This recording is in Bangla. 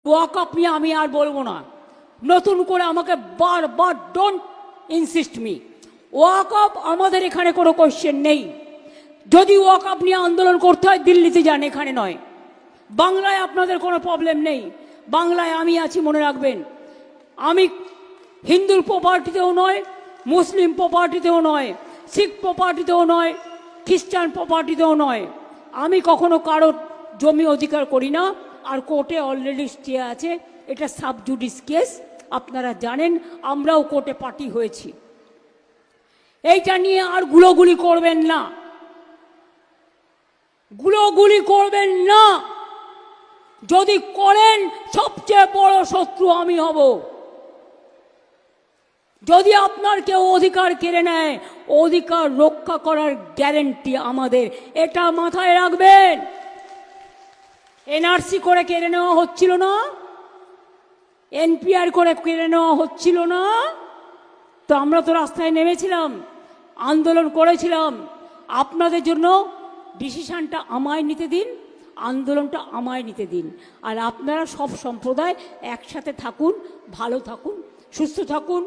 ওয়াকআপ নিয়ে আমি আর বলবো না, নতুন করে আমাকে বারবার ডোন্ট ইনসিস্ট মি। ওয়াকআপ আমাদের এখানে কোনো কোশ্চেন নেই। যদি ওয়াকআপ নিয়ে আন্দোলন করতে হয় দিল্লিতে যান, এখানে নয়। বাংলায় আপনাদের কোনো প্রবলেম নেই, বাংলায় আমি আছি, মনে রাখবেন। আমি হিন্দুর প্রপার্টিতেও নয়, মুসলিম প্রপার্টিতেও নয়, শিখ প্রপার্টিতেও নয়, খ্রিস্টান প্রপার্টিতেও নয়। আমি কখনো কারোর জমি অধিকার করি না। আর কোর্টে অলরেডি স্টে আছে, এটা সাবজুডিস কেস, আপনারা জানেন। আমরাও কোর্টে পার্টি হয়েছি। এইটা নিয়ে আর গুলোগুলি করবেন না, গুলোগুলি করবেন না। যদি করেন সবচেয়ে বড় শত্রু আমি হব। যদি আপনার কেউ অধিকার কেড়ে নেয়, অধিকার রক্ষা করার গ্যারেন্টি আমাদের, এটা মাথায় রাখবেন। এনআরসি করে কেড়ে নেওয়া হচ্ছিল না, এনপিআর করে কেড়ে নেওয়া হচ্ছিল না, তো আমরা তো রাস্তায় নেমেছিলাম, আন্দোলন করেছিলাম। আপনাদের জন্য ডিসিশনটা আমায় নিতে দিন, আন্দোলনটা আমায় নিতে দিন। আর আপনারা সব সম্প্রদায় একসাথে থাকুন, ভালো থাকুন, সুস্থ থাকুন।